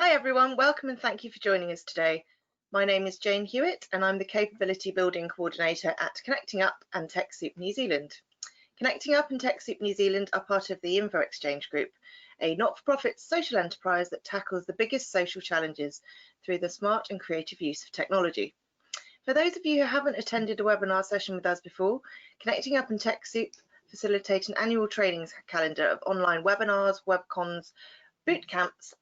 Hi everyone, welcome and thank you for joining us today. My name is Jane Hewitt and I'm the Capability Building Coordinator at Connecting Up and TechSoup New Zealand. Connecting Up and TechSoup New Zealand are part of the Info Exchange Group, a not-for-profit social enterprise that tackles the biggest social challenges through the smart and creative use of technology. For those of you who haven't attended a webinar session with us before, Connecting Up and TechSoup facilitate an annual training calendar of online webinars, webcons, boot camps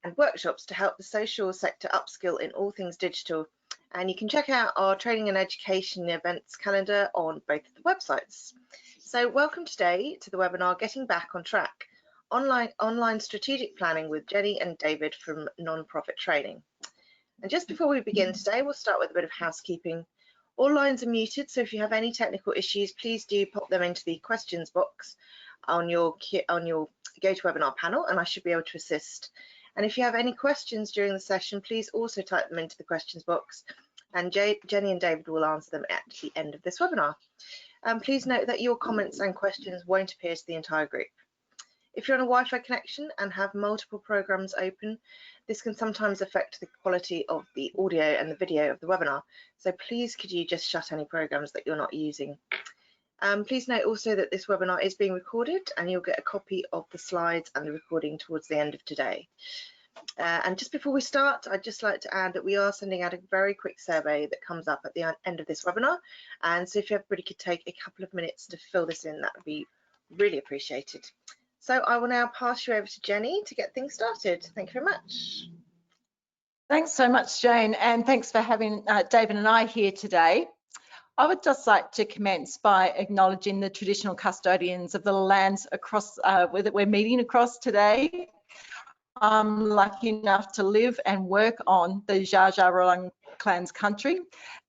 and workshops to help the social sector upskill in all things digital. And you can check out our training and education events calendar on both of the websites. So welcome today to the webinar, Getting Back on Track, online strategic planning with Jenny and David from Nonprofit Training. And just before we begin today, we'll start with a bit of housekeeping. All lines are muted, so if you have any technical issues, please do pop them into the questions box on your GoToWebinar panel, and I should be able to assist. And if you have any questions during the session, please also type them into the questions box, and Jenny and David will answer them at the end of this webinar. Please note that your comments and questions won't appear to the entire group. If you're on a Wi-Fi connection and have multiple programs open, this can sometimes affect the quality of the audio and the video of the webinar. So please could you just shut any programs that you're not using. Please note also that this webinar is being recorded and you'll get a copy of the slides and the recording towards the end of today. And just before we start, I'd just like to add that we are sending out a very quick survey that comes up at the end of this webinar. And so if everybody could take a couple of minutes to fill this in, that would be really appreciated. So I will now pass you over to Jenny to get things started. Thank you very much. Thanks so much, Jane, and thanks for having David and I here today. I would just like to commence by acknowledging the traditional custodians of the lands across that we're meeting across today. I'm lucky enough to live and work on the Dja Dja Wurrung clan's country.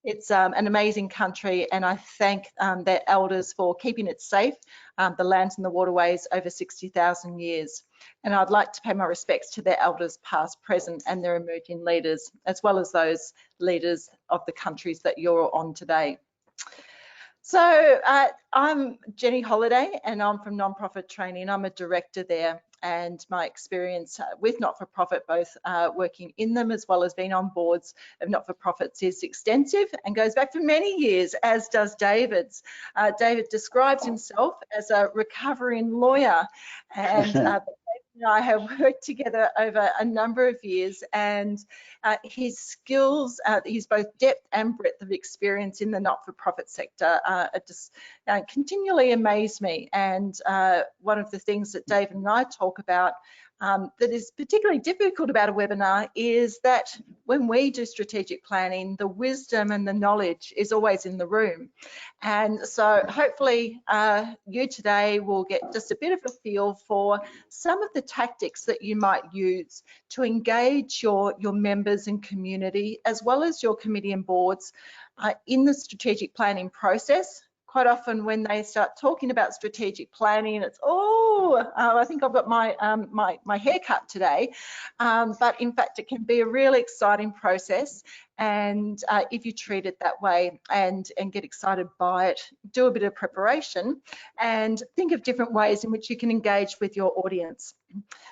It's an amazing country, and I thank their elders for keeping it safe, the lands and the waterways over 60,000 years. And I'd like to pay my respects to their elders past, present, and their emerging leaders, as well as those leaders of the countries that you're on today. So I'm Jenny Holiday and I'm from Nonprofit Training. I'm a director there, and my experience with not-for-profit, both working in them as well as being on boards of not-for-profits, is extensive and goes back for many years, as does David's. David describes himself as a recovering lawyer, and I have worked together over a number of years, and his skills, his both depth and breadth of experience in the not-for-profit sector just continually amaze me. And one of the things that David and I talk about that is particularly difficult about a webinar is that when we do strategic planning, the wisdom and the knowledge is always in the room. And so hopefully you today will get just a bit of a feel for some of the tactics that you might use to engage your members and community, as well as your committee and boards in the strategic planning process. Quite often when they start talking about strategic planning, it's, I think I've got my my haircut today. But in fact, it can be a really exciting process. And if you treat it that way and get excited by it, do a bit of preparation and think of different ways in which you can engage with your audience.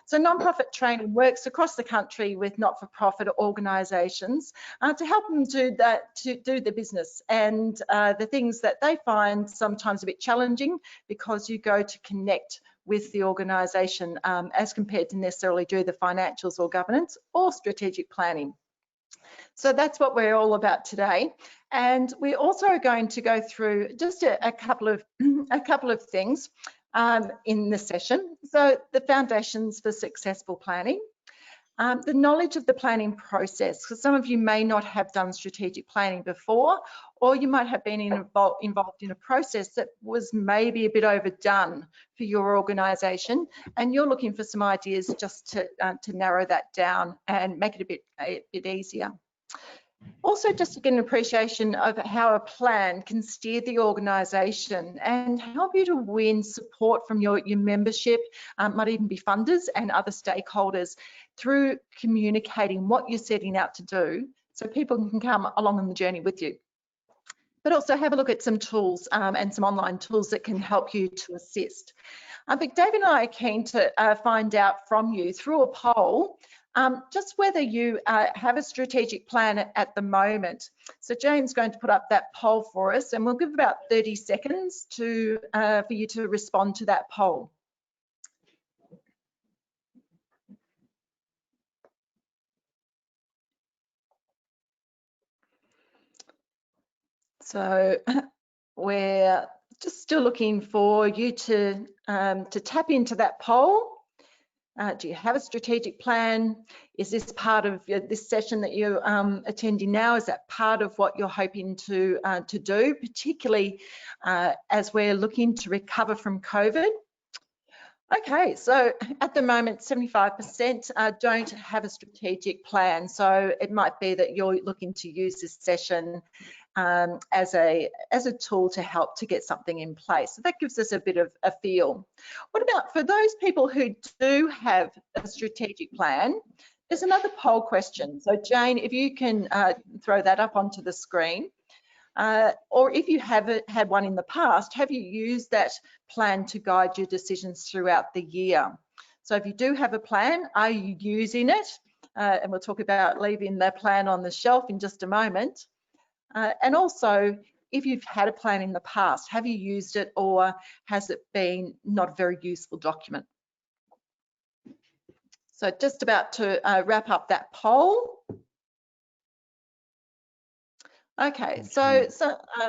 So Nonprofit Training works across the country with not-for-profit organisations to help them do that, to do the business and the things that they find sometimes a bit challenging, because you go to connect with the organisation as compared to necessarily do the financials or governance or strategic planning. So that's what we're all about today. And we're also going to go through just a couple of things in this session. So the foundations for successful planning, the knowledge of the planning process, because some of you may not have done strategic planning before, or you might have been involved in a process that was maybe a bit overdone for your organisation, and you're looking for some ideas just to narrow that down and make it a bit easier. Also, just to get an appreciation of how a plan can steer the organisation and help you to win support from your membership, might even be funders and other stakeholders, through communicating what you're setting out to do, so people can come along on the journey with you. But also have a look at some tools and some online tools that can help you to assist. But David and I are keen to find out from you through a poll just whether you have a strategic plan at the moment. So Jane's going to put up that poll for us, and we'll give about 30 seconds for you to respond to that poll. So we're just still looking for you to tap into that poll. Do you have a strategic plan? Is this part of this session that you're attending now? Is that part of what you're hoping to do, particularly as we're looking to recover from COVID? Okay, so at the moment, 75% don't have a strategic plan. So it might be that you're looking to use this session as a tool to help to get something in place. So that gives us a bit of a feel. What about for those people who do have a strategic plan? There's another poll question. So Jane, if you can throw that up onto the screen. Or if you haven't had one in the past, have you used that plan to guide your decisions throughout the year? So if you do have a plan, are you using it? And we'll talk about leaving the plan on the shelf in just a moment. And also, if you've had a plan in the past, have you used it, or has it been not a very useful document? So just about to wrap up that poll. Okay, so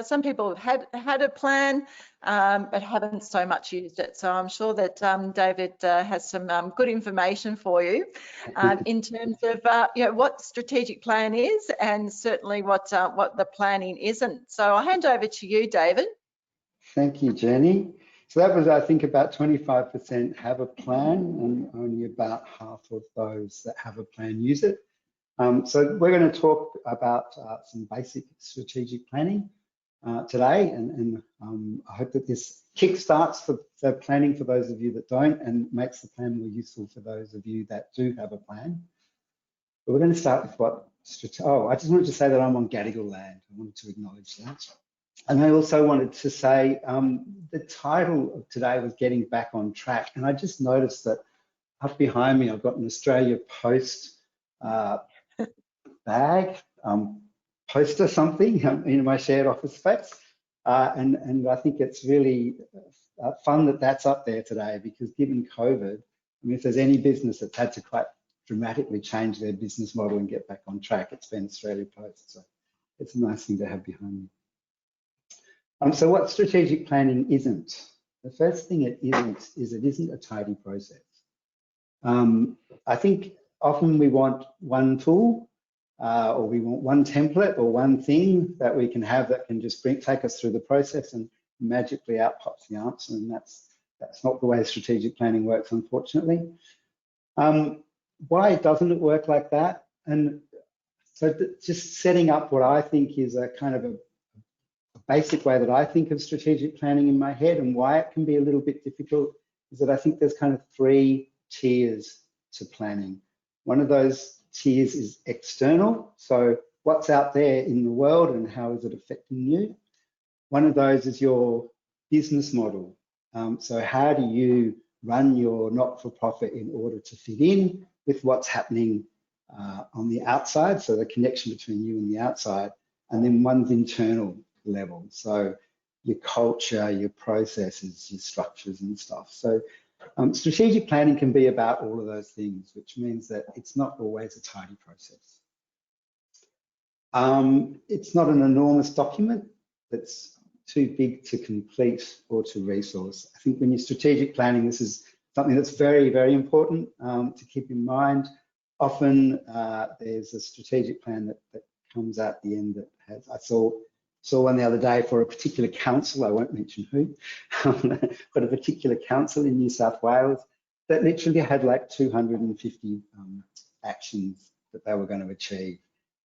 some people have had a plan, but haven't so much used it. So I'm sure that David has some good information for you in terms of what strategic plan is, and certainly what the planning isn't. So I'll hand over to you, David. Thank you, Jenny. So that was, I think, about 25% have a plan, and only about half of those that have a plan use it. So we're going to talk about some basic strategic planning today, and I hope that this kickstarts the planning for those of you that don't, and makes the plan more useful for those of you that do have a plan. But we're going to start with what, I just wanted to say that I'm on Gadigal land. I wanted to acknowledge that. And I also wanted to say the title of today was Getting Back on Track. And I just noticed that up behind me, I've got an Australia Post bag, poster something in my shared office space. And I think it's really fun that that's up there today, because given COVID, I mean, if there's any business that's had to quite dramatically change their business model and get back on track, it's been Australia Post. So it's a nice thing to have behind me. So what strategic planning isn't? The first thing it isn't a tidy process. I think often we want one tool or we want one template or one thing that we can have that can just take us through the process, and magically out pops the answer. And that's not the way strategic planning works, unfortunately. Why doesn't it work like that? And so just setting up what I think is a kind of a basic way that I think of strategic planning in my head, and why it can be a little bit difficult, is that I think there's kind of 3 tiers to planning. One of those tiers is external. So what's out there in the world and how is it affecting you? One of those is your business model. So how do you run your not-for-profit in order to fit in with what's happening on the outside? So the connection between you and the outside. And then one's internal level. So your culture, your processes, your structures and stuff. So strategic planning can be about all of those things, which means that it's not always a tidy process. It's not an enormous document that's too big to complete or to resource. I think when you're strategic planning, this is something that's very, very important to keep in mind. Often there's a strategic plan that comes out the end that has, I saw one the other day for a particular council, I won't mention who, but a particular council in New South Wales that literally had like 250 actions that they were going to achieve.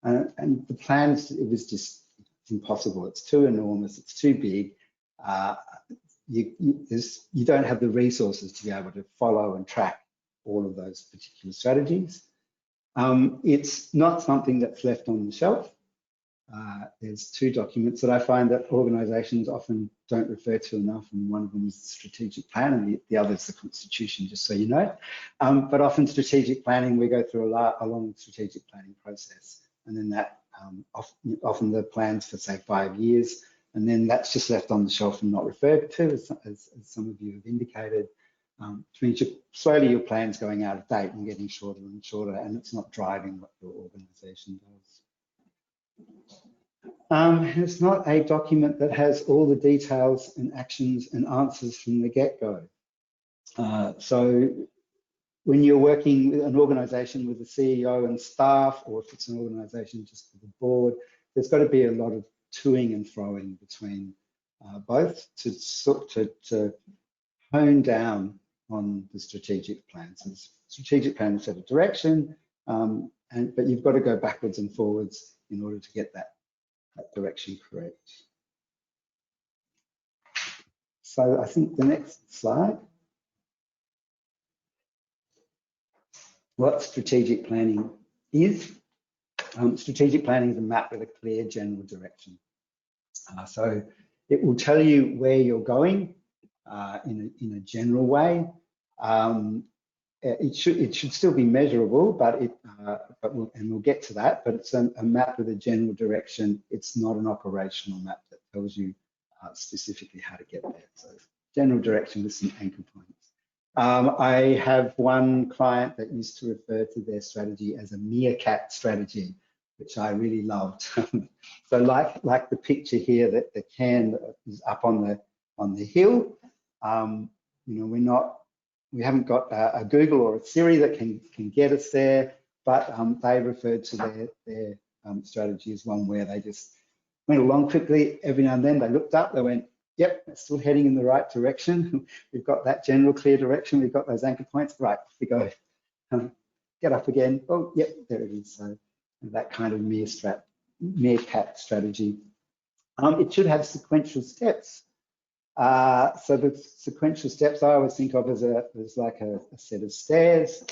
And the plans, it was just impossible. It's too enormous, it's too big. You don't have the resources to be able to follow and track all of those particular strategies. It's not something that's left on the shelf. there's two documents that I find that organisations often don't refer to enough, and one of them is the strategic plan, and the other is the constitution, just so you know. But often strategic planning, we go through a long strategic planning process, and then that often the plans for say 5 years, and then that's just left on the shelf and not referred to, as some of you have indicated. Which means slowly your plan's going out of date and getting shorter and shorter, and it's not driving what your organisation does. It's not a document that has all the details and actions and answers from the get-go. So when you're working with an organisation with a CEO and staff, or if it's an organisation just with the board, there's got to be a lot of toing and froing between both to hone down on the strategic plan. So the strategic plan set a direction, but you've got to go backwards and forwards in order to get that direction correct. So I think the next slide. What strategic planning is. Strategic planning is a map with a clear general direction. So it will tell you where you're going in a general way. It should still be measurable, but we'll get to that. But it's a map with a general direction. It's not an operational map that tells you specifically how to get there. So general direction with some anchor points. I have one client that used to refer to their strategy as a meerkat strategy, which I really loved. So like the picture here, that the can is up on the hill. You know, we haven't got a Google or a Siri that can get us there, but they referred to their strategy as one where they just went along quickly. Every now and then they looked up, they went, yep, we're still heading in the right direction. We've got that general clear direction. We've got those anchor points. Right, off we go. Get up again. Oh, yep, there it is. So that kind of meerkat strategy. It should have sequential steps. So the sequential steps I always think of as like a set of stairs.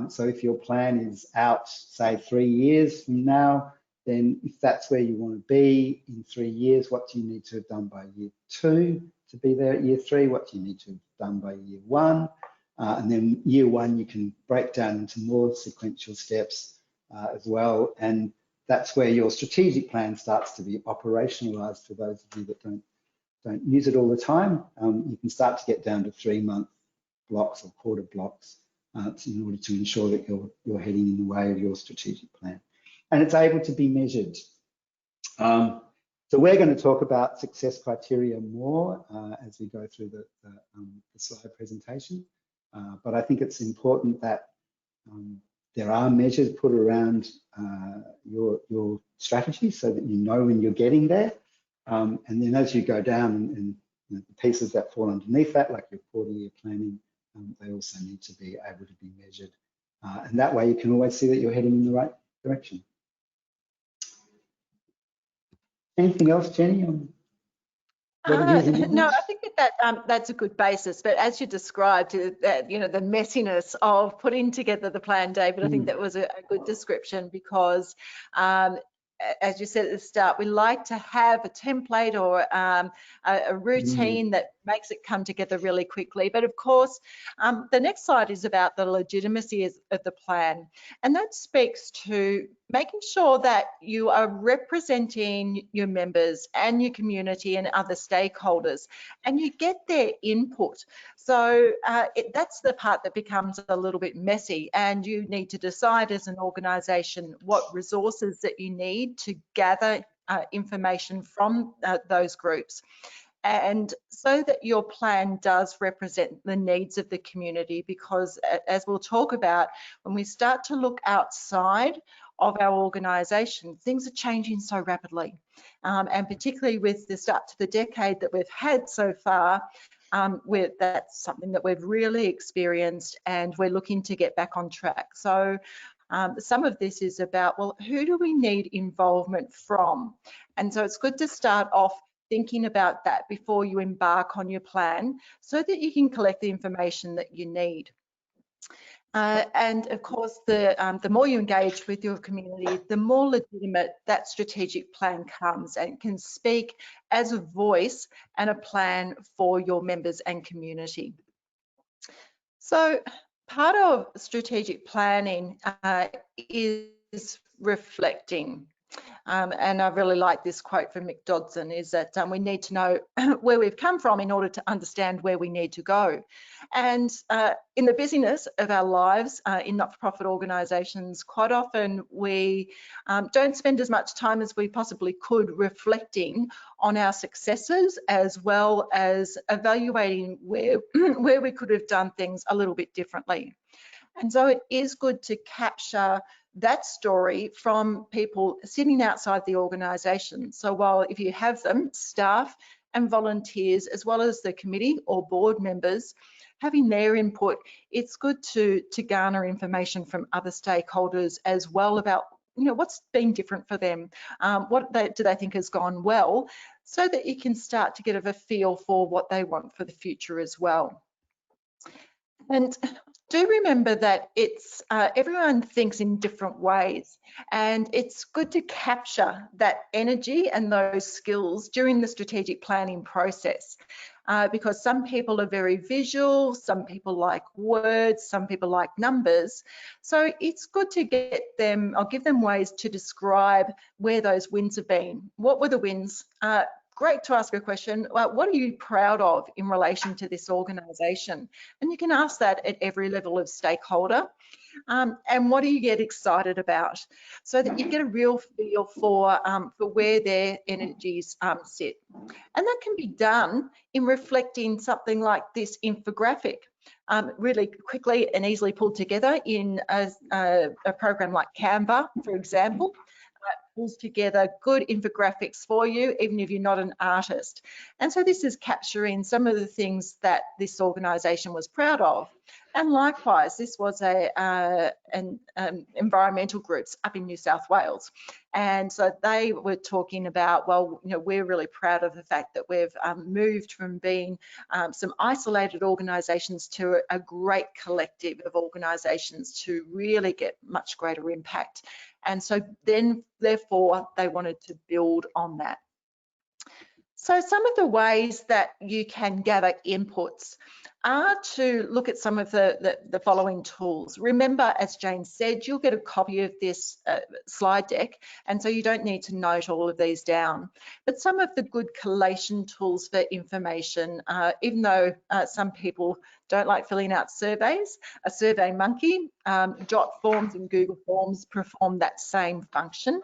So if your plan is out, say 3 years from now, then if that's where you want to be in 3 years, what do you need to have done by year 2 to be there at year 3? What do you need to have done by year 1? And then year 1, you can break down into more sequential steps as well. And that's where your strategic plan starts to be operationalized for those of you that don't use it all the time. You can start to get down to 3-month blocks or quarter blocks in order to ensure that you're heading in the way of your strategic plan. And it's able to be measured. So we're going to talk about success criteria more as we go through the slide presentation. But I think it's important that there are measures put around your strategy so that you know when you're getting there. And then as you go down and the pieces that fall underneath that, like your quarter-year planning, they also need to be able to be measured. And that way you can always see that you're heading in the right direction. Anything else, Jenny? On what it is and No, I think that's a good basis. But as you described, you know, the messiness of putting together the plan, David, I think that was a good description because as you said at the start, we like to have a template or a routine that makes it come together really quickly. But of course, the next slide is about the legitimacy of the plan. And that speaks to making sure that you are representing your members and your community and other stakeholders, and you get their input. So that's the part that becomes a little bit messy, and you need to decide as an organisation what resources that you need to gather information from those groups, and so that your plan does represent the needs of the community. Because as we'll talk about, when we start to look outside of our organisation, things are changing so rapidly, and particularly with the start to the decade that we've had so far, that's something that we've really experienced, and we're looking to get back on track. So some of this is about, well, who do we need involvement from? And so it's good to start off thinking about that before you embark on your plan so that you can collect the information that you need. And of course, the more you engage with your community, the more legitimate that strategic plan comes and can speak as a voice and a plan for your members and community. So part of strategic planning is reflecting. And I really like this quote from Mick Dodson, is that we need to know where we've come from in order to understand where we need to go. And in the busyness of our lives in not-for-profit organisations, quite often we don't spend as much time as we possibly could reflecting on our successes, as well as evaluating where, where we could have done things a little bit differently. And so it is good to capture that story from people sitting outside the organisation. So while if you have them, staff and volunteers, as well as the committee or board members, having their input, it's good to garner information from other stakeholders as well about, you know, what's been different for them, what do they think has gone well, so that you can start to get a feel for what they want for the future as well. And do remember that it's everyone thinks in different ways, and it's good to capture that energy and those skills during the strategic planning process, because some people are very visual, some people like words, some people like numbers. So it's good to get them, or give them ways to describe where those wins have been. What were the wins? Great to ask a question. What are you proud of in relation to this organisation? And you can ask that at every level of stakeholder. And what do you get excited about? So that you get a real feel for where their energies sit. And that can be done in reflecting something like this infographic. Really quickly and easily pulled together in a program like Canva, for example. Pulls together good infographics for you, even if you're not an artist. And so this is capturing some of the things that this organisation was proud of. And likewise, this was an environmental groups up in New South Wales. And so they were talking about, well, you know, we're really proud of the fact that we've moved from being some isolated organisations to a great collective of organisations to really get much greater impact. And so then, therefore, they wanted to build on that. So some of the ways that you can gather inputs are to look at some of the following tools. Remember, as Jane said, you'll get a copy of this slide deck, and so you don't need to note all of these down. But some of the good collation tools for information, even though some people don't like filling out surveys, a SurveyMonkey, Jotforms and Google Forms perform that same function.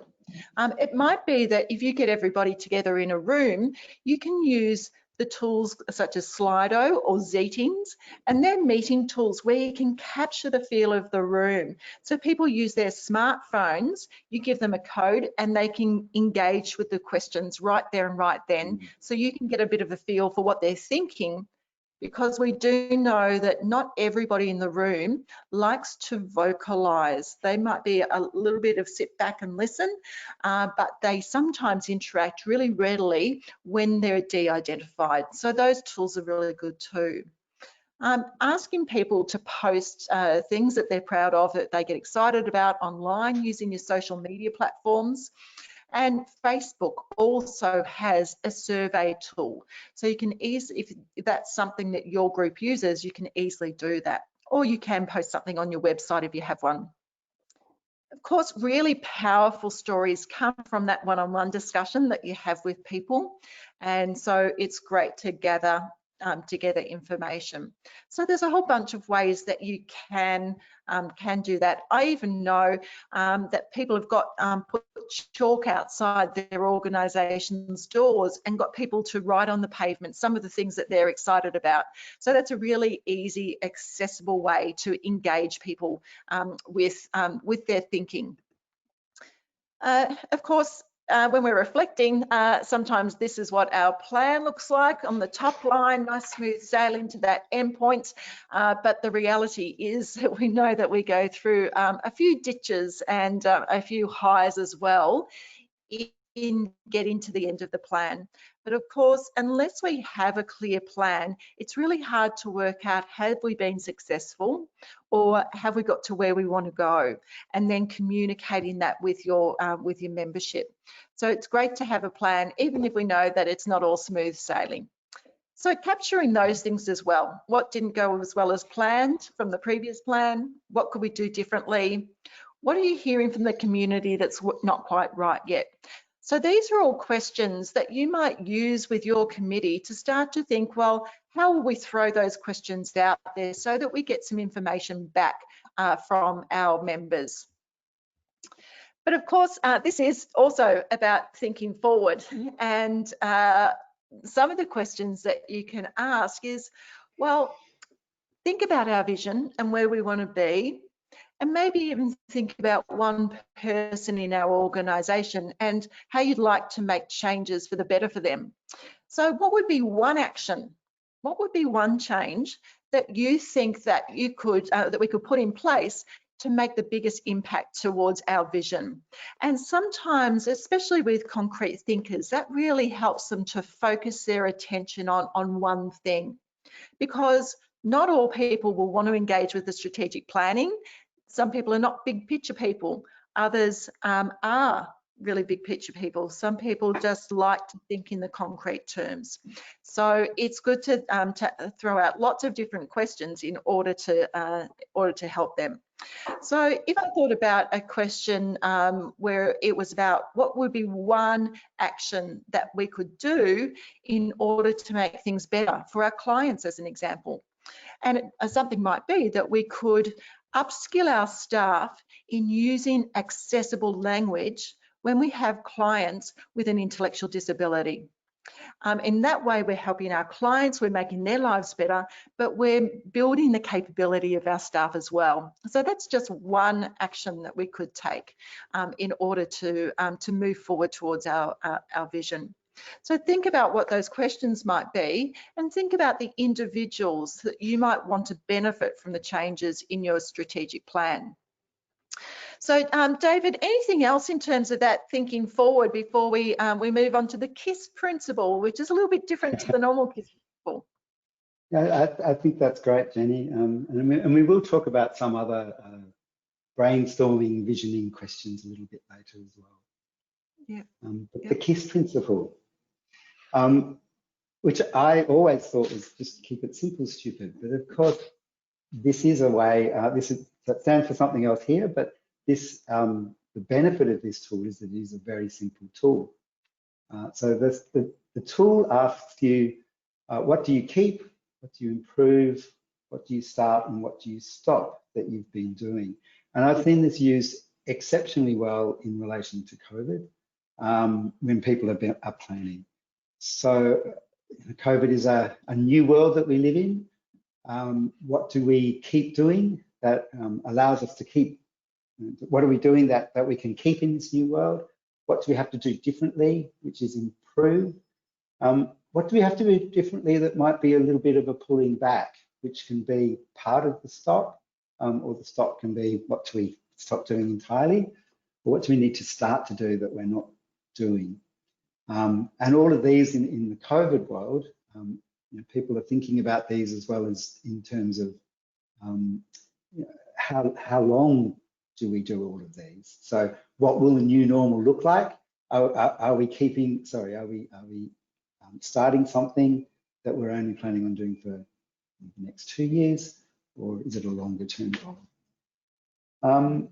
It might be that if you get everybody together in a room, you can use the tools such as Slido or Zeetings, and they're meeting tools where you can capture the feel of the room. So people use their smartphones, you give them a code and they can engage with the questions right there and right then. So you can get a bit of a feel for what they're thinking, because we do know that not everybody in the room likes to vocalize. They might be a little bit of sit back and listen, but they sometimes interact really readily when they're de-identified. So those tools are really good too. Asking people to post things that they're proud of, that they get excited about online using your social media platforms. And Facebook also has a survey tool. So you can easily, if that's something that your group uses, you can easily do that. Or you can post something on your website if you have one. Of course, really powerful stories come from that one-on-one discussion that you have with people. And so it's great to gather together information. So there's a whole bunch of ways that you can do that. I even know that people have got put chalk outside their organisation's doors and got people to write on the pavement some of the things that they're excited about. So that's a really easy, accessible way to engage people with their thinking. Of course, when we're reflecting, sometimes this is what our plan looks like on the top line, nice smooth sailing to that endpoint. But the reality is that we know that we go through a few ditches and a few highs as well getting to the end of the plan. But of course, unless we have a clear plan, it's really hard to work out, have we been successful or have we got to where we want to go, and then communicating that with your membership. So it's great to have a plan, even if we know that it's not all smooth sailing. So capturing those things as well. What didn't go as well as planned from the previous plan? What could we do differently? What are you hearing from the community that's not quite right yet? So these are all questions that you might use with your committee to start to think, well, how will we throw those questions out there so that we get some information back from our members? But of course, this is also about thinking forward, and some of the questions that you can ask is, well, think about our vision and where we want to be, and maybe even think about one person in our organisation and how you'd like to make changes for the better for them. So what would be one action? What would be one change that you think that you could that we could put in place to make the biggest impact towards our vision? And sometimes, especially with concrete thinkers, that really helps them to focus their attention on one thing, because not all people will want to engage with the strategic planning. Some people are not big picture people. Others are really big picture people. Some people just like to think in the concrete terms. So it's good to throw out lots of different questions in order to help them. So if I thought about a question where it was about what would be one action that we could do in order to make things better for our clients, as an example. And something might be that we could upskill our staff in using accessible language when we have clients with an intellectual disability. In that way, we're helping our clients, we're making their lives better, but we're building the capability of our staff as well. So that's just one action that we could take in order to move forward towards our vision. So think about what those questions might be, and think about the individuals that you might want to benefit from the changes in your strategic plan. So David, anything else in terms of that thinking forward before we move on to the KISS principle, which is a little bit different to the normal KISS principle? Yeah, I think that's great, Jenny. And we will talk about some other brainstorming, visioning questions a little bit later as well. Yeah. But the KISS principle, which I always thought was just keep it simple, stupid. But of course, this is a way, that stands for something else here, but this, the benefit of this tool is that it is a very simple tool. So the tool asks you, what do you keep, what do you improve, what do you start, and what do you stop that you've been doing? And I've seen this used exceptionally well in relation to COVID, when people are planning. So COVID is a new world that we live in. What do we keep doing that allows us to keep, what are we doing that we can keep in this new world? What do we have to do differently, which is improve? What do we have to do differently that might be a little bit of a pulling back, which can be part of the stop, or the stop can be what do we stop doing entirely, or what do we need to start to do that we're not doing? And all of these in the COVID world, you know, people are thinking about these as well as in terms of you know, how long do we do all of these? So what will the new normal look like? Are we keeping, sorry, are we starting something that we're only planning on doing for the next 2 years, or is it a longer term goal? And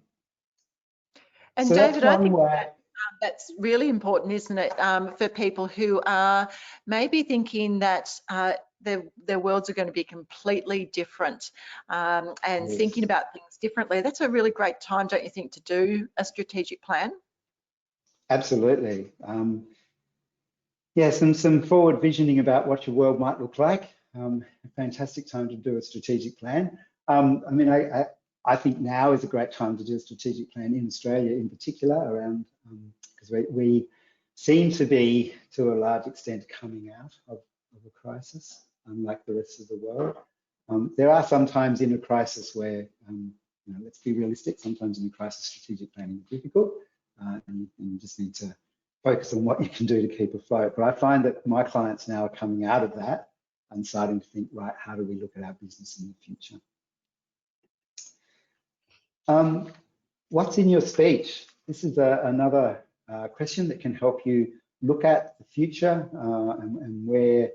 so David, I think that's really important, isn't it, for people who are maybe thinking that their worlds are going to be completely different, and yes, thinking about things differently. That's a really great time, don't you think, to do a strategic plan? Absolutely. Yeah, some forward visioning about what your world might look like. A fantastic time to do a strategic plan. I mean, I think now is a great time to do a strategic plan in Australia in particular around, because we seem to be, to a large extent, coming out of a crisis, unlike the rest of the world. There are some times in a crisis where, you know, let's be realistic, sometimes in a crisis strategic planning is difficult, and you just need to focus on what you can do to keep afloat. But I find that my clients now are coming out of that and starting to think, right, how do we look at our business in the future? What's in your speech? This is another question that can help you look at the future and where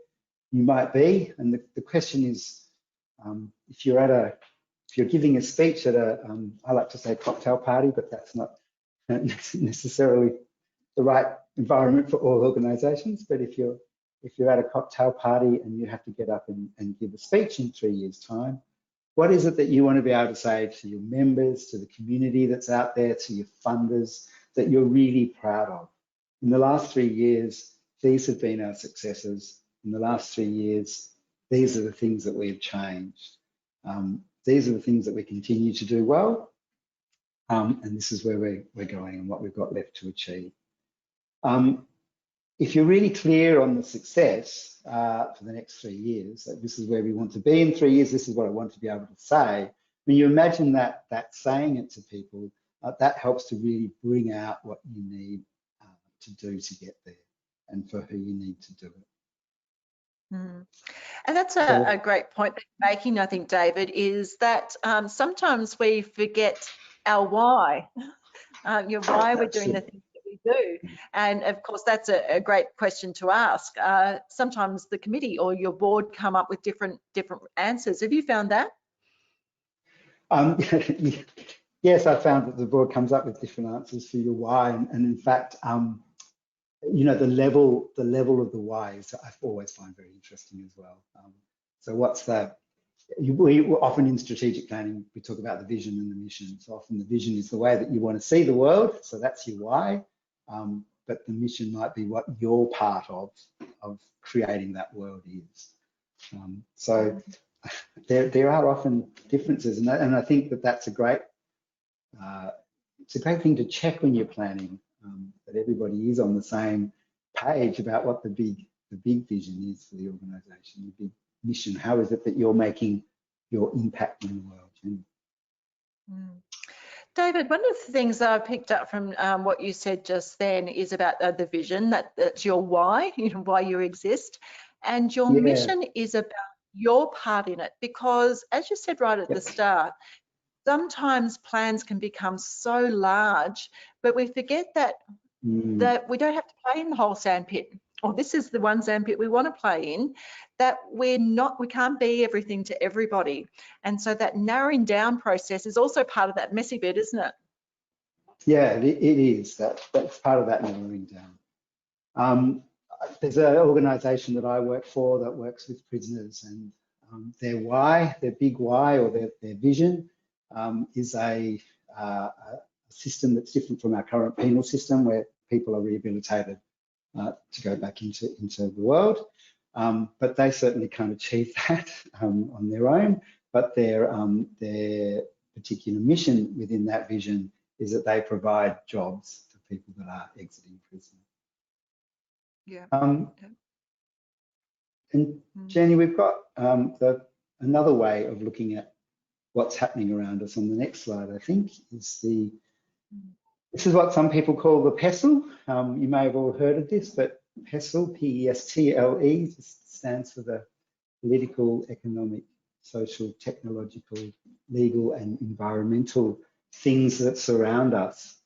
you might be. And the question is, if you're giving a speech at I like to say cocktail party, but that's not necessarily the right environment for all organisations. But if you're at a cocktail party and you have to get up and give a speech in 3 years' time, what is it that you want to be able to say to your members, to the community that's out there, to your funders, that you're really proud of? In the last 3 years, these have been our successes. In the last 3 years, these are the things that we've changed. These are the things that we continue to do well. And this is where we're going and what we've got left to achieve. If you're really clear on the success for the next 3 years, that this is where we want to be in 3 years, this is what I want to be able to say, when you imagine that saying it to people, that helps to really bring out what you need to do to get there and for who you need to do it. Mm. And that's a great point that you're making, I think, David, is that sometimes we forget our why, why we're doing the things that we do. And of course, that's a great question to ask. Sometimes the committee or your board come up with different answers. Have you found that? Yes, I found that the board comes up with different answers for your why. And in fact, you know, the level of the why is I always find very interesting as well. So what's that? We often in strategic planning, we talk about the vision and the mission. So often the vision is the way that you want to see the world. So that's your why. But the mission might be what your part of creating that world is. So there are often differences, and I think that that's a great it's a great thing to check when you're planning, that everybody is on the same page about what the big vision is for the organisation, the big mission. How is it that you're making your impact in the world? David, one of the things that I picked up from what you said just then is about the vision, that's your why, you know, why you exist, and your mission is about your part in it, because as you said right at the start, sometimes plans can become so large, but we forget that that we don't have to play in the whole sandpit, or this is the one sandpit we want to play in, that we can't be everything to everybody. And so that narrowing down process is also part of that messy bit, isn't it? Yeah, it is. That's part of that narrowing down. There's an organisation that I work for that works with prisoners, and their why, their big why, or their vision is a system that's different from our current penal system, where people are rehabilitated to go back into the world. But they certainly can't achieve that on their own. But their particular mission within that vision is that they provide jobs for people that are exiting prison. Yeah. And Jenny, we've got another way of looking at what's happening around us on the next slide, I think, is this is what some people call the PESTLE. You may have all heard of this, but PESTLE, P-E-S-T-L-E, just stands for the political, economic, social, technological, legal, and environmental things that surround us.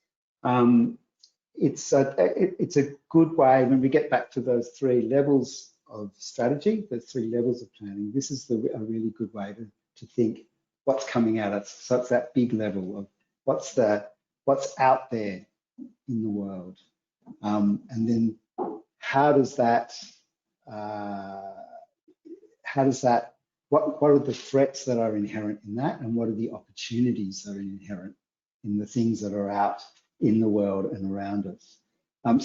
It's a good way, when we get back to those 3 levels of strategy, the 3 levels of planning, this is a really good way to think what's coming at us. So it's that big level of what's out there in the world, and then what are the threats that are inherent in that, and what are the opportunities that are inherent in the things that are out in the world and around us.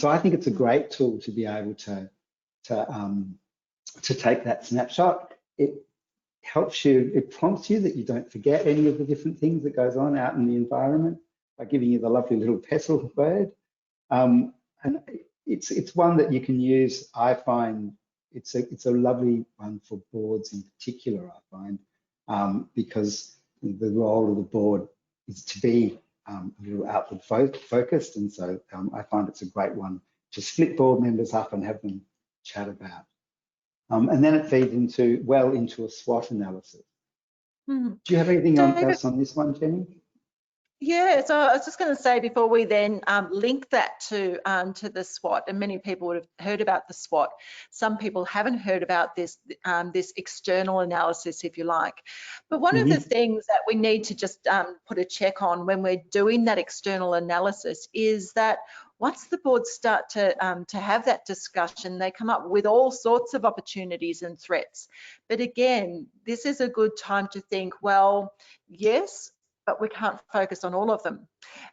So I think it's a great tool to be able to take that snapshot. It helps you, it prompts you that you don't forget any of the different things that goes on out in the environment by giving you the lovely little PESTLE word. And it's one that you can use. I find it's a lovely one for boards in particular, I find, because the role of the board is to be a little outward focused, and so I find it's a great one to split board members up and have them chat about. And then it feeds into a SWOT analysis. Hmm. Do you have anything David, else on this one, Jenny? Yeah, so I was just going to say before we then link that to the SWOT, and many people would have heard about the SWOT. Some people haven't heard about this this external analysis, if you like. But one of the things that we need to just put a check on when we're doing that external analysis is that once the boards start to have that discussion, they come up with all sorts of opportunities and threats. But again, this is a good time to think, well, yes, but we can't focus on all of them.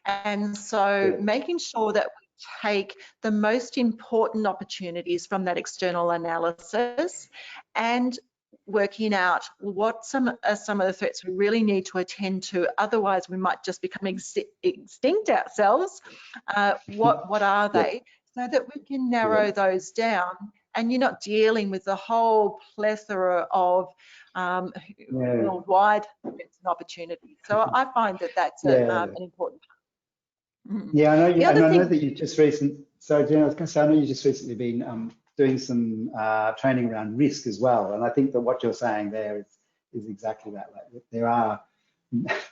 And so making sure that we take the most important opportunities from that external analysis and working out what are some of the threats we really need to attend to. Otherwise, we might just become extinct ourselves. What are they? So that we can narrow those down, and you're not dealing with the whole plethora of worldwide threats and opportunities. So I find that that's an important part. Yeah, I know. I know that you just recently. So, Jen, I was going to say, I know you just recently been doing some training around risk as well, and I think that what you're saying there is exactly that. Like, there are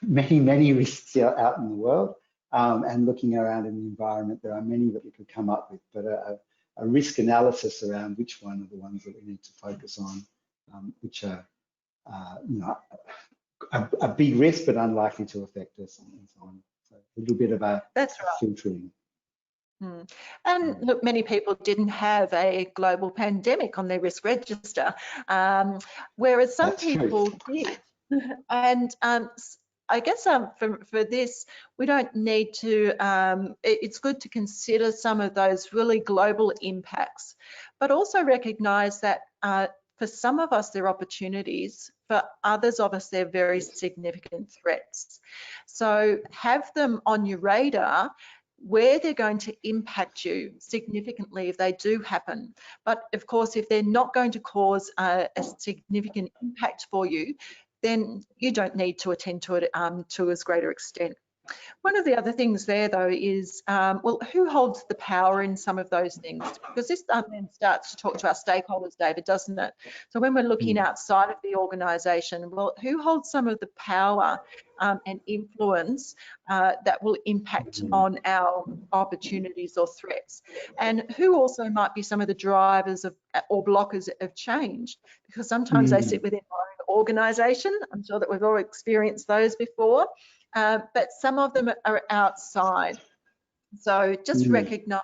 many risks out in the world, and looking around in the environment, there are many that we could come up with, but a risk analysis around which one are the ones that we need to focus on, which are a big risk but unlikely to affect us, and so on. So a little bit of that's right. filtering. And look, many people didn't have a global pandemic on their risk register, whereas some people did. And I guess for this, we don't need to, it's good to consider some of those really global impacts, but also recognise that for some of us, they're opportunities. For others of us, they're very significant threats. So have them on your radar where they're going to impact you significantly if they do happen. But of course, if they're not going to cause a significant impact for you, then you don't need to attend to it to as greater extent. One of the other things there, though, is, well, who holds the power in some of those things? Because this then starts to talk to our stakeholders, David, doesn't it? So when we're looking outside of the organisation, well, who holds some of the power and influence that will impact on our opportunities or threats? And who also might be some of the drivers of or blockers of change? Because sometimes they sit within our own organisation. I'm sure that we've all experienced those before. But some of them are outside. So just recognising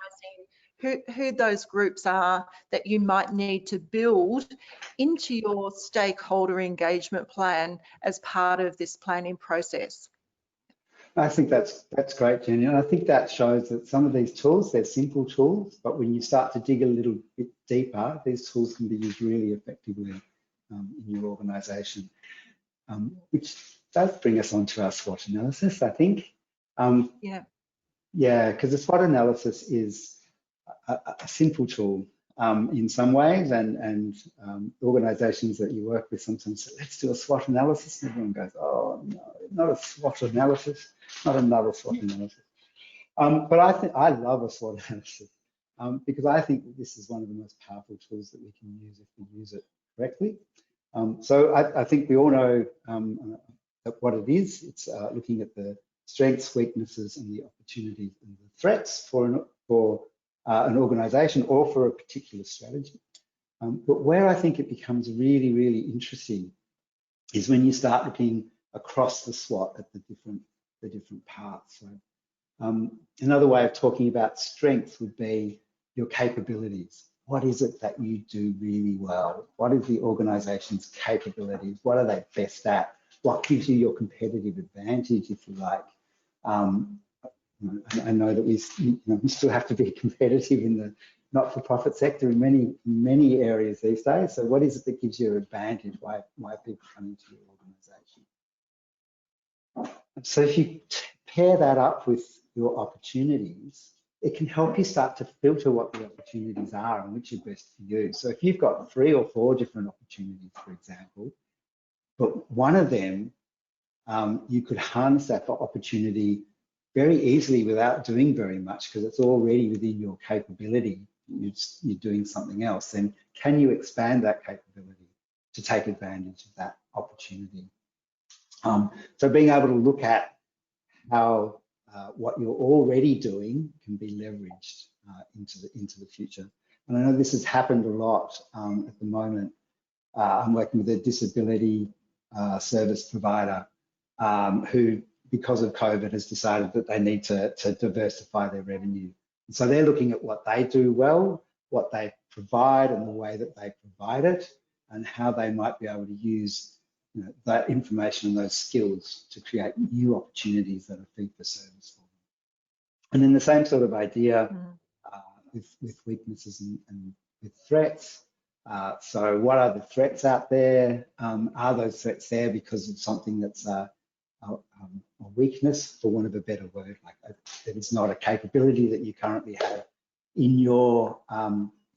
who those groups are that you might need to build into your stakeholder engagement plan as part of this planning process. I think that's great, Jenny, and I think that shows that some of these tools, they're simple tools, but when you start to dig a little bit deeper, these tools can be used really effectively in your organisation, which does bring us on to our SWOT analysis, I think. Yeah, because the SWOT analysis is a simple tool in some ways, and organisations that you work with sometimes say, let's do a SWOT analysis, and everyone goes, oh no, not a SWOT analysis, not another SWOT analysis. But I love a SWOT analysis because I think that this is one of the most powerful tools that we can use if we use it correctly. So I think we all know what it is. It's looking at the strengths, weaknesses, and the opportunities and the threats for an organisation or for a particular strategy. But where I think it becomes really, really interesting is when you start looking across the SWOT at the different parts. So another way of talking about strengths would be your capabilities. What is it that you do really well? What is the organisation's capabilities? What are they best at? What gives you your competitive advantage, if you like? I know that we still have to be competitive in the not-for-profit sector in many areas these days. So what is it that gives you an advantage? Why people come into your organisation? So if you pair that up with your opportunities, it can help you start to filter what the opportunities are and which are best for you. So if you've got 3 or 4 different opportunities, for example, but one of them, you could harness that for opportunity very easily without doing very much, because it's already within your capability. You're doing something else. Then can you expand that capability to take advantage of that opportunity? So being able to look at how what you're already doing can be leveraged into the future. And I know this has happened a lot at the moment. I'm working with a disability service provider who, because of COVID, has decided that they need to diversify their revenue. And so they're looking at what they do well, what they provide and the way that they provide it, and how they might be able to use that information and those skills to create new opportunities that are fee for service for them. And then the same sort of idea with weaknesses and with threats. So what are the threats out there? Are those threats there because of something that's a weakness, for want of a better word, like that is not a capability that you currently have in your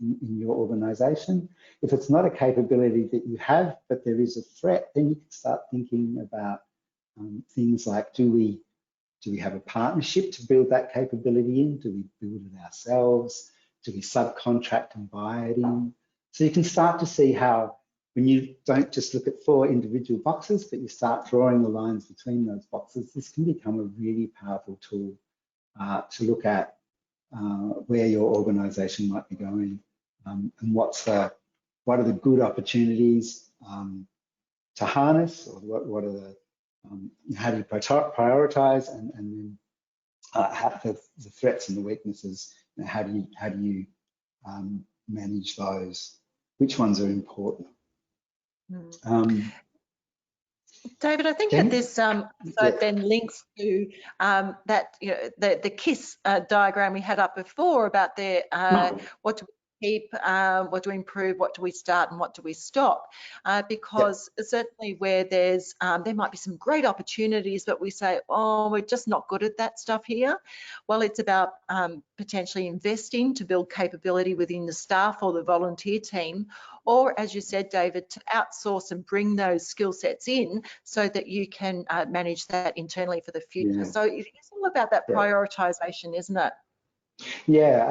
organisation? If it's not a capability that you have, but there is a threat, then you can start thinking about things like, do we have a partnership to build that capability in? Do we build it ourselves? Do we subcontract and buy it in? So you can start to see how, when you don't just look at 4 individual boxes, but you start drawing the lines between those boxes, this can become a really powerful tool to look at where your organisation might be going, and what are the good opportunities to harness, or what are the how do you prioritise, and then how the threats and the weaknesses, how do you manage those? Which ones are important? David, I think Jen? that this then links to that, the KISS diagram we had up before about what do we keep, what do we improve, what do we start, and what do we stop? Because certainly where there might be some great opportunities, but we say, oh, we're just not good at that stuff here. Well, it's about potentially investing to build capability within the staff or the volunteer team, or, as you said, David, to outsource and bring those skill sets in so that you can manage that internally for the future. So it's all about that prioritisation, isn't it? Yeah,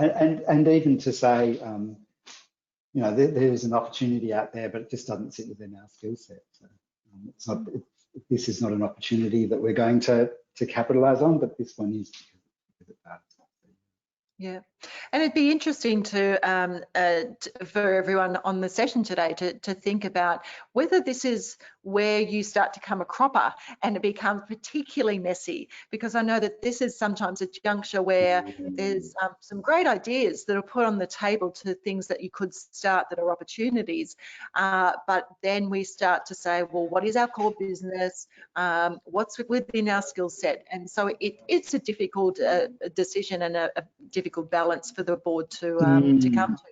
and even to say, there's an opportunity out there, but it just doesn't sit within our skill set. So this is not an opportunity that we're going to capitalise on, but this one is because it does. Yeah, and it'd be interesting for everyone on the session today to think about whether this is where you start to come a cropper and it becomes particularly messy, because I know that this is sometimes a juncture where there's some great ideas that are put on the table to things that you could start that are opportunities, but then we start to say, well, what is our core business? What's within our skill set? And so it's a difficult decision and a difficult balance for the board to come to.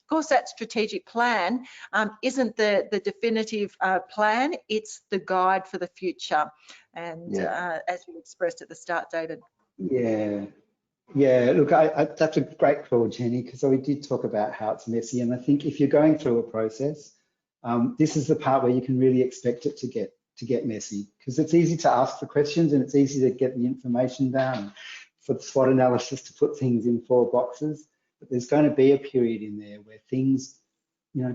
Of course, that strategic plan isn't the definitive plan, it's the guide for the future. And as you expressed at the start, David. Yeah, look, that's a great call, Jenny, because we did talk about how it's messy. And I think if you're going through a process, this is the part where you can really expect it to get messy, because it's easy to ask the questions and it's easy to get the information down, for the SWOT analysis to put things in 4 boxes. But there's going to be a period in there where things,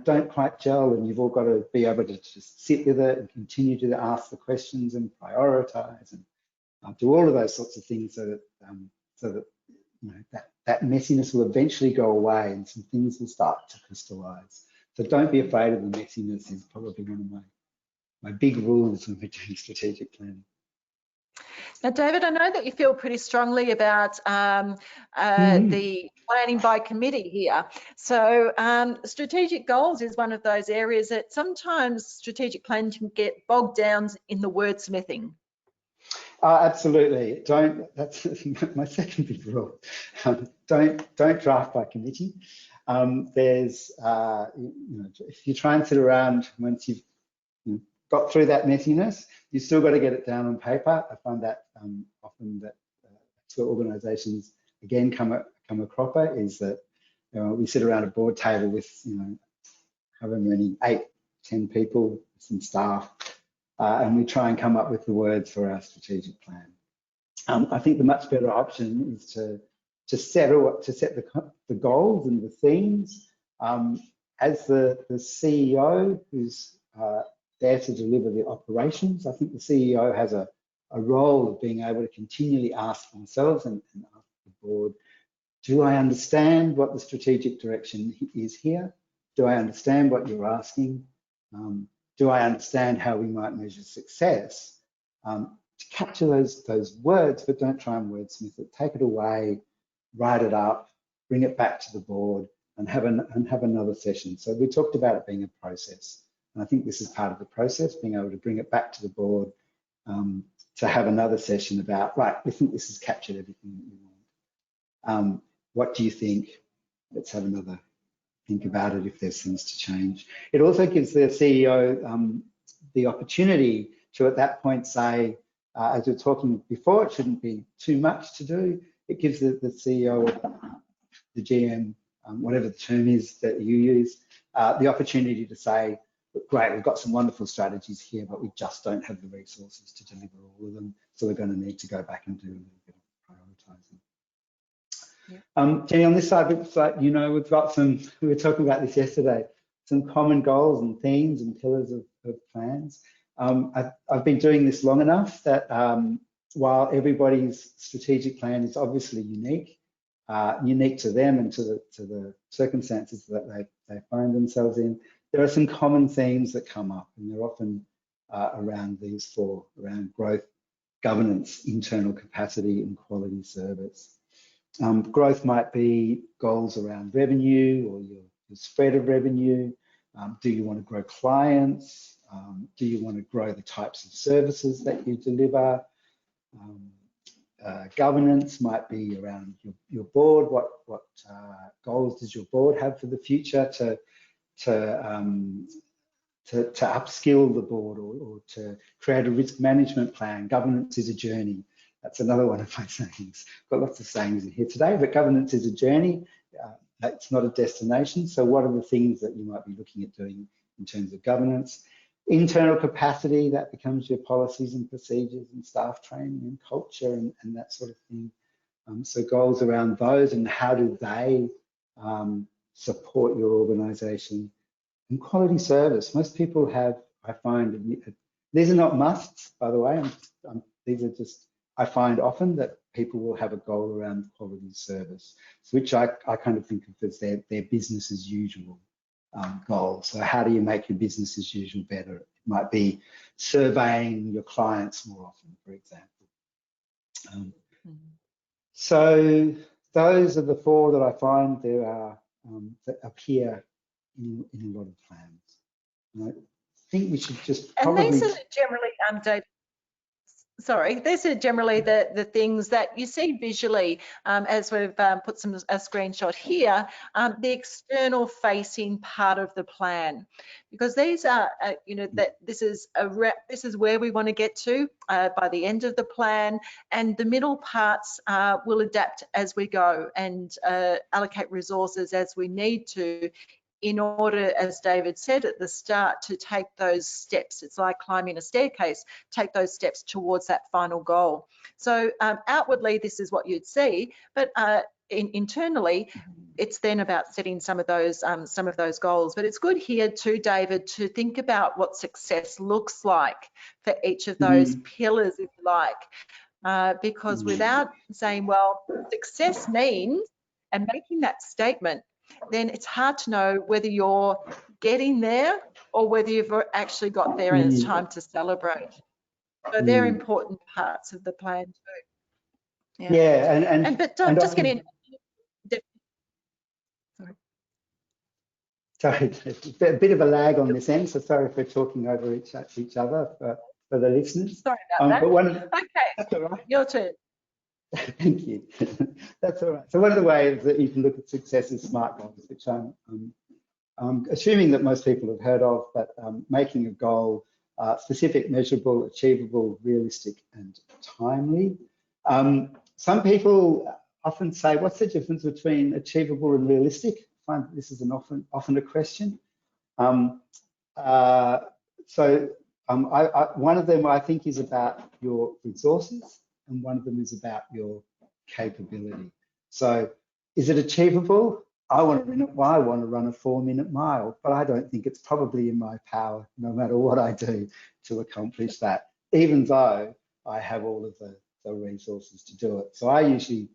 don't quite gel, and you've all got to be able to just sit with it and continue to ask the questions and prioritise and do all of those sorts of things, so that that messiness will eventually go away and some things will start to crystallise. So don't be afraid of the messiness, is probably one of my big rules when we're doing strategic planning. Now, David, I know that you feel pretty strongly about the planning by committee here. So strategic goals is one of those areas that sometimes strategic planning can get bogged down in the wordsmithing. Absolutely. That's my second big rule. Don't draft by committee. There's, if you try and sit around once you've got through that messiness, you still got to get it down on paper. I find that often that that's where organisations again come a cropper, is that we sit around a board table with however many 8-10 people, some staff, and we try and come up with the words for our strategic plan. I think the much better option is to set the goals and the themes. As the CEO who's there to deliver the operations, I think the CEO has a role of being able to continually ask themselves and ask the board, do I understand what the strategic direction is here? Do I understand what you're asking? Do I understand how we might measure success? To capture those words, but don't try and wordsmith it. Take it away, write it up, bring it back to the board, and have another session. So we talked about it being a process, and I think this is part of the process, being able to bring it back to the board, to have another session about, right, we think this has captured everything that we want. What do you think? Let's have another think about it if there's things to change. It also gives the CEO the opportunity to at that point say, as we were talking before, it shouldn't be too much to do. It gives the CEO, the GM, whatever the term is that you use, the opportunity to say, great, we've got some wonderful strategies here, but we just don't have the resources to deliver all of them. So we're going to need to go back and do a little bit of prioritising. Yeah. Jenny, on this side, it's like, you know, we've got some, we were talking about this yesterday, some common goals and themes and pillars of plans. I've been doing this long enough that while everybody's strategic plan is obviously unique to them and to the circumstances that they find themselves in, there are some common themes that come up, and they're often around these four, around growth, governance, internal capacity, and quality service. Growth might be goals around revenue or your spread of revenue. Do you want to grow clients? Do you want to grow the types of services that you deliver? Governance might be around your board. What goals does your board have for the future to upskill the board or to create a risk management plan? Governance is a journey. That's another one of my sayings. Got lots of sayings in here today, but governance is a journey. It's not a destination. So what are the things that you might be looking at doing in terms of governance? Internal capacity, that becomes your policies and procedures and staff training and culture and that sort of thing. So goals around those and how do they support your organisation. And quality service, most people have, I find, these are not musts, by the way, these are just, I find often that people will have a goal around quality service, which I kind of think of as their business as usual goal. So how do you make your business as usual better? It might be surveying your clients more often, for example. So those are the four that I find there are that appear in a lot of plans. And I think we should just probably... And these are generally, David, sorry, these are generally the things that you see visually as we've put a screenshot here, the external facing part of the plan, because these are, you know, that this is where we want to get to by the end of the plan, and the middle parts will adapt as we go and allocate resources as we need to, in order, as David said at the start, to take those steps. It's like climbing a staircase, take those steps towards that final goal. So outwardly, this is what you'd see, but internally, it's then about setting some of those goals. But it's good here too, David, to think about what success looks like for each of those pillars, if you like, because without saying, well, success means, and making that statement, then it's hard to know whether you're getting there or whether you've actually got there and it's time to celebrate. So they're important parts of the plan too. Yeah, but just get in. Sorry, a bit of a lag on this end, so sorry if we're talking over each other for the listeners. Sorry about that. Okay, that's all right. Your turn. Thank you. That's all right. So one of the ways that you can look at success is SMART goals, which I'm assuming that most people have heard of, but making a goal specific, measurable, achievable, realistic, and timely. Some people often say, what's the difference between achievable and realistic? I find this is often a question. One of them I think is about your resources and one of them is about your capability. So is it achievable? I want to run a 4-minute mile, but I don't think it's probably in my power, no matter what I do, to accomplish that, even though I have all of the resources to do it. So I usually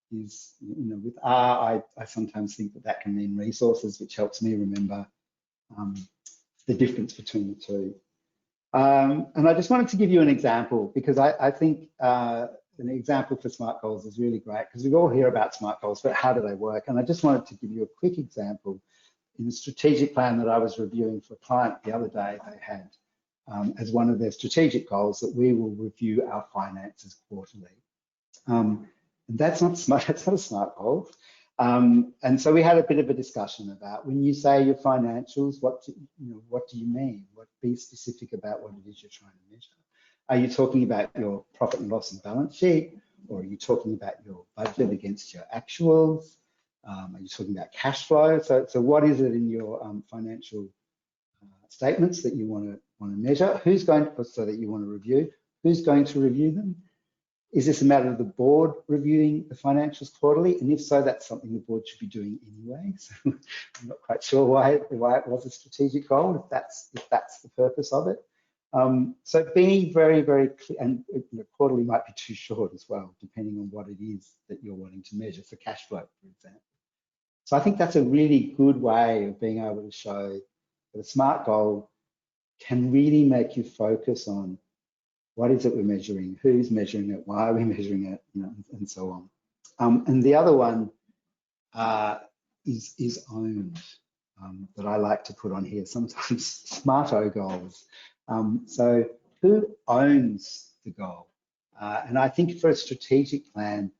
use, with R, I sometimes think that can mean resources, which helps me remember the difference between the two. And I just wanted to give you an example, because I think an example for SMART goals is really great, because we all hear about SMART goals, but how do they work? And I just wanted to give you a quick example. In the strategic plan that I was reviewing for a client the other day, they had as one of their strategic goals that we will review our finances quarterly. And that's not smart, that's not a SMART goal. And so we had a bit of a discussion about, when you say your financials, what do you mean? Be specific about what it is you're trying to measure. Are you talking about your profit and loss and balance sheet, or are you talking about your budget against your actuals? Are you talking about cash flow? So what is it in your financial statements that you want to measure? So that you want to review? Who's going to review them? Is this a matter of the board reviewing the financials quarterly? And if so, that's something the board should be doing anyway. So I'm not quite sure why it was a strategic goal, if that's the purpose of it. So being very, very clear, and quarterly might be too short as well, depending on what it is that you're wanting to measure for cash flow, for example. So I think that's a really good way of being able to show that a SMART goal can really make you focus on what is it we're measuring, who's measuring it, why are we measuring it, and so on. And the other one is owned, that I like to put on here, sometimes SMARTO goals. So who owns the goal? And I think for a strategic plan,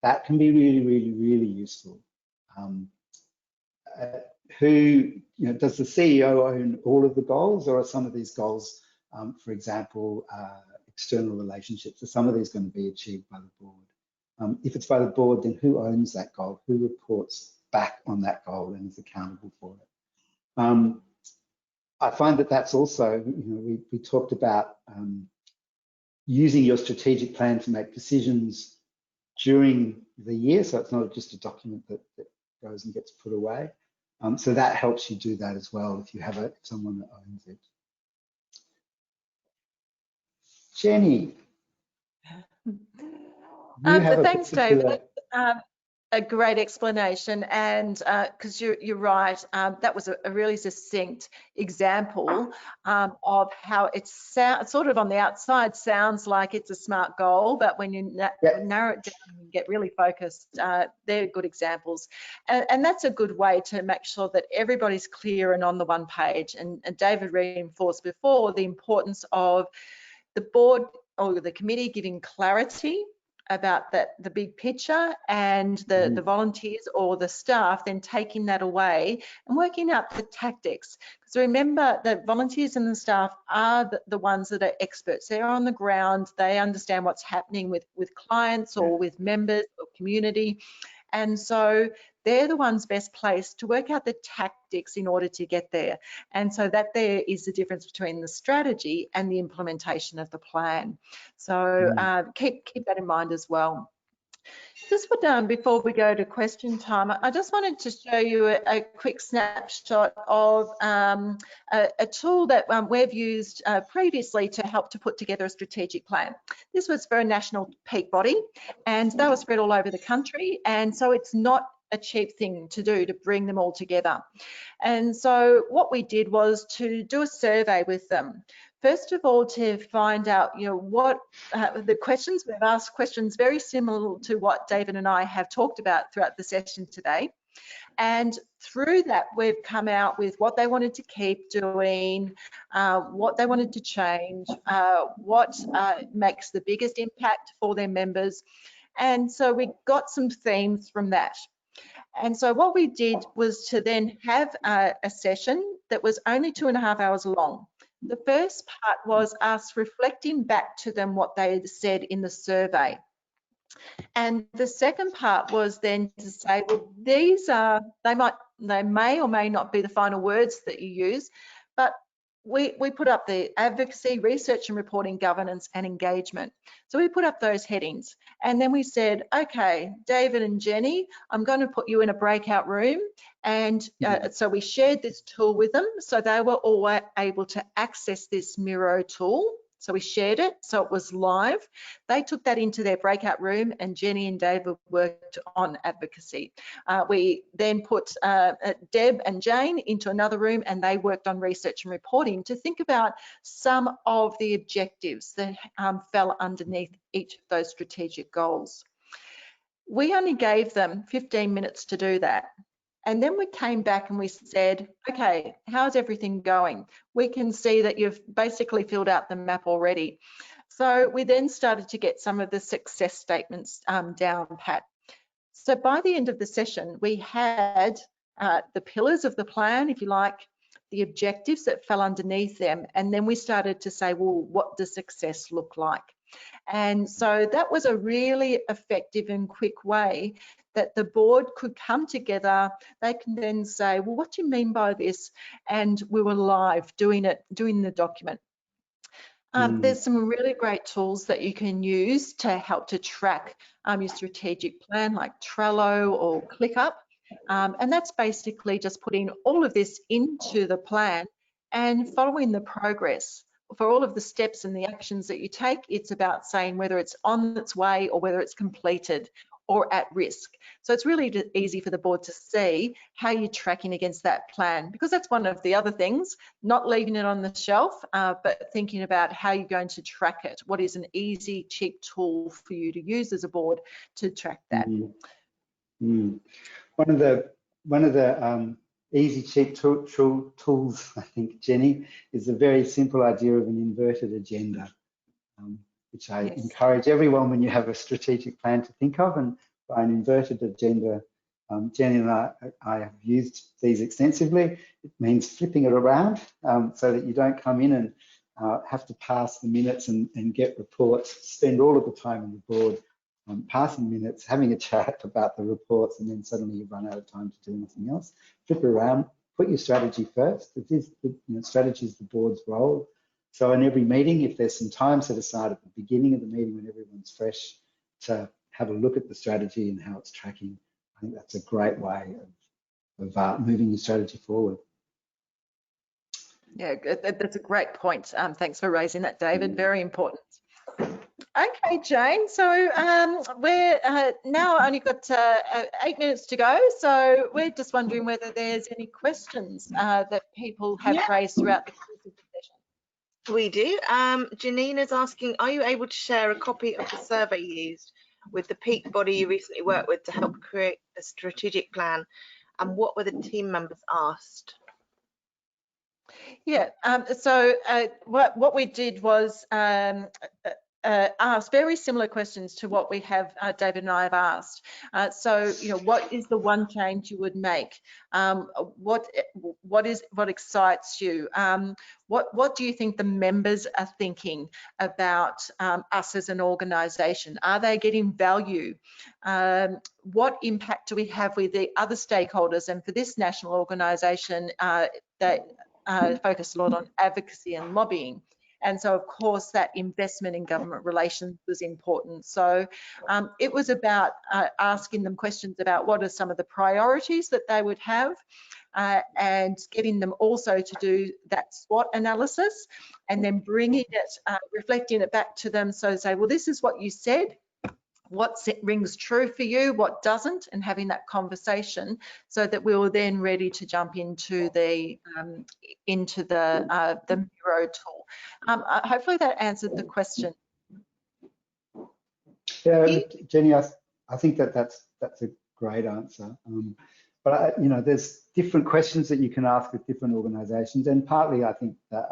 that can be really, really, really useful. Does the CEO own all of the goals, or are some of these goals, for example, external relationships, are some of these going to be achieved by the board? If it's by the board, then who owns that goal? Who reports back on that goal and is accountable for it? I find that that's also, we talked about using your strategic plan to make decisions during the year, so it's not just a document that goes and gets put away. So that helps you do that as well if you have someone that owns it. Jenny, thanks, David. A great explanation, and because you're right, that was a really succinct example of how it sounds, sort of on the outside sounds like it's a SMART goal, but when you narrow it down and get really focused, they're good examples. And that's a good way to make sure that everybody's clear and on the one page. And David reinforced before the importance of the board or the committee giving clarity about the big picture, and the volunteers or the staff then taking that away and working out the tactics. Because remember, the volunteers and the staff are the ones that are experts. They're on the ground, they understand what's happening with clients or with members or community. And so they're the ones best placed to work out the tactics in order to get there. And so that there is the difference between the strategy and the implementation of the plan. So keep that in mind as well. Just before we go to question time, I just wanted to show you a quick snapshot of a tool that we've used previously to help to put together a strategic plan. This was for a national peak body, and they were spread all over the country, and so it's not a cheap thing to do to bring them all together. And so what we did was to do a survey with them. First of all, to find out, what the questions we've asked, questions very similar to what David and I have talked about throughout the session today. And through that, we've come out with what they wanted to keep doing, what they wanted to change, what makes the biggest impact for their members. And so we got some themes from that. And so what we did was to then have a session that was only 2.5 hours long. The first part was us reflecting back to them what they had said in the survey. And the second part was then to say, well, these are, they may or may not be the final words that you use, but we put up the advocacy, research and reporting, governance and engagement. So we put up those headings, and then we said, okay, David and Jenny, I'm going to put you in a breakout room. And so we shared this tool with them, so they were all able to access this Miro tool. So we shared it, so it was live. They took that into their breakout room, and Jenny and David worked on advocacy. We then put Deb and Jane into another room, and they worked on research and reporting to think about some of the objectives that fell underneath each of those strategic goals. We only gave them 15 minutes to do that. And then we came back and we said, okay, how's everything going? We can see that you've basically filled out the map already. So we then started to get some of the success statements down pat. So by the end of the session, we had the pillars of the plan, if you like, the objectives that fell underneath them. And then we started to say, well, what does success look like? And so that was a really effective and quick way that the board could come together. They can then say, well, what do you mean by this? And we were live doing the document. There's some really great tools that you can use to help to track your strategic plan, like Trello or ClickUp. And that's basically just putting all of this into the plan and following the progress. For all of the steps and the actions that you take, it's about saying whether it's on its way or whether it's completed or at risk. So it's really easy for the board to see how you're tracking against that plan, because that's one of the other things, not leaving it on the shelf, but thinking about how you're going to track it. What is an easy, cheap tool for you to use as a board to track that? One of the easy, cheap tools, I think, Jenny, is the very simple idea of an inverted agenda, which I encourage everyone when you have a strategic plan to think of. And by an inverted agenda, Jenny and I have used these extensively. It means flipping it around so that you don't come in and have to pass the minutes and get reports, spend all of the time on the board passing minutes, having a chat about the reports, and then suddenly you run out of time to do anything else. Flip it around, put your strategy first. It is, strategy is the board's role. So in every meeting, if there's some time set aside at the beginning of the meeting when everyone's fresh to have a look at the strategy and how it's tracking, I think that's a great way of moving your strategy forward. Yeah, that's a great point. Thanks for raising that, David. Very important. Okay, Jane, so we're now only got 8 minutes to go, so we're just wondering whether there's any questions that people have raised throughout the course of the session. We do. Janine is asking, are you able to share a copy of the survey used with the peak body you recently worked with to help create a strategic plan, and what were the team members asked? Yeah, so what we did was ask very similar questions to what we have, David and I have asked. So, what is the one change you would make? What excites you? What do you think the members are thinking about us as an organisation? Are they getting value? What impact do we have with the other stakeholders? And for this national organisation, they focus a lot on advocacy and lobbying. And so, of course, that investment in government relations was important. So it was about asking them questions about what are some of the priorities that they would have, and getting them also to do that SWOT analysis, and then bringing it, reflecting it back to them. So say, well, this is what you said. What rings true for you, what doesn't, and having that conversation so that we were then ready to jump into the Miro tool. Hopefully that answered the question. Yeah, Jenny, I think that's a great answer. But there's different questions that you can ask with different organisations, and partly I think that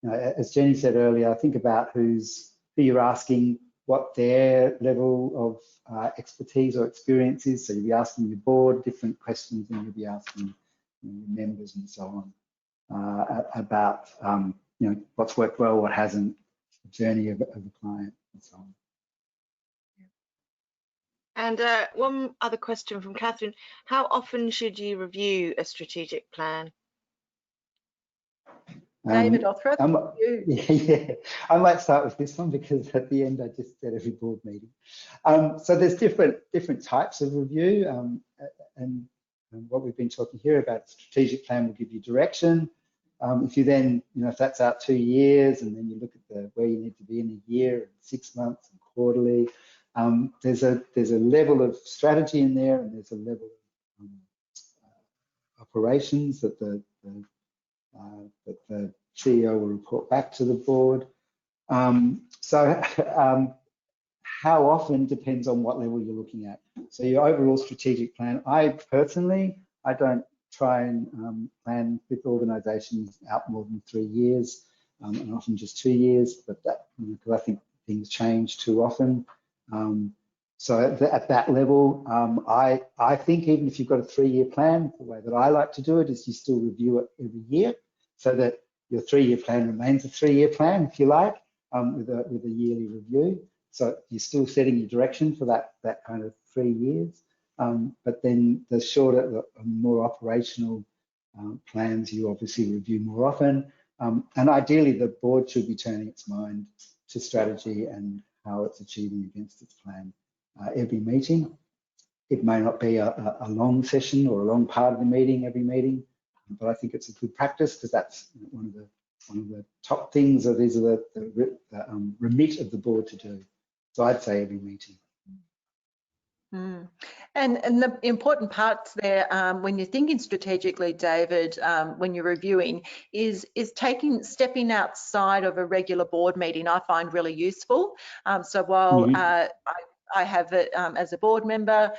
as Jenny said earlier, think about who you're asking, what their level of expertise or experience is. So you'll be asking your board different questions than you'll be asking your members and so on about what's worked well, what hasn't, the journey of a client and so on. And one other question from Catherine: how often should you review a strategic plan? David, I'll throw that to you. Yeah, I might start with this one because at the end I just said every board meeting. So there's different types of review, and what we've been talking here about, strategic plan will give you direction. If you then, if that's out 2 years, and then you look at where you need to be in a year, and 6 months, and quarterly, there's a level of strategy in there, and there's a level of operations that the CEO will report back to the board. How often depends on what level you're looking at. So your overall strategic plan, I don't try and plan with organisations out more than 3 years, and often just 2 years, but that, because I think things change too often. So at that level, I think even if you've got a 3-year plan, the way that I like to do it is you still review it every year, so that your 3-year plan remains a 3-year plan, if you like, with a yearly review. So you're still setting your direction for that kind of 3 years. But then the shorter, more operational plans, you obviously review more often. And ideally, the board should be turning its mind to strategy and how it's achieving against its plan every meeting. It may not be a long session or a long part of the meeting every meeting, but I think it's a good practice because that's one of the top things, or these are the remit of the board to do. So I'd say every meeting. Mm. And the important parts there, when you're thinking strategically, David, when you're reviewing, is stepping outside of a regular board meeting. I find really useful. So while I have it as a board member,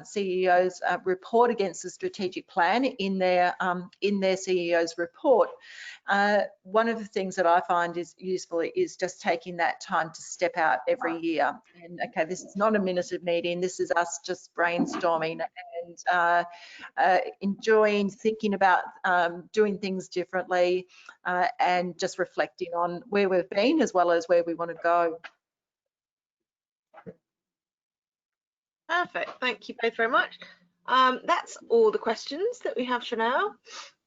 CEOs report against the strategic plan in their CEO's report. One of the things that I find is useful is just taking that time to step out every year. And okay, this is not a minute meeting. This is us just brainstorming and enjoying thinking about doing things differently and just reflecting on where we've been as well as where we want to go. Perfect. Thank you both very much. That's all the questions that we have for now.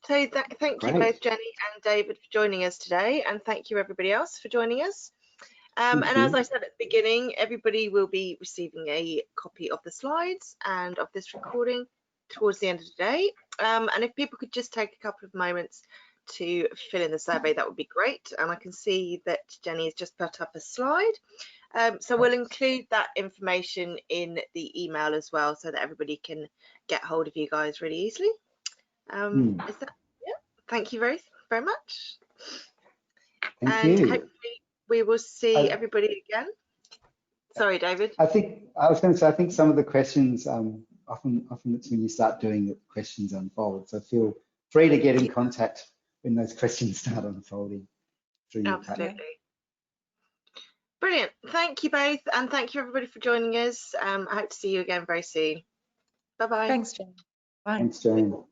So thank you both, Jenny and David, for joining us today, and thank you everybody else for joining us. And as I said at the beginning, everybody will be receiving a copy of the slides and of this recording towards the end of the day. And if people could just take a couple of moments to fill in the survey, that would be great. And I can see that Jenny has just put up a slide. So we'll include that information in the email as well, so that everybody can get hold of you guys really easily. Is that, yeah? Thank you very much. Thank you. Hopefully we will see everybody again. Sorry, David. I was going to say, I think some of the questions, often it's when you start doing it, questions unfold. So feel free to get in contact when those questions start unfolding through your platform. Brilliant. Thank you both, and thank you everybody for joining us. I hope to see you again very soon. Bye-bye. Thanks, Jane. Bye. Thanks, Jane.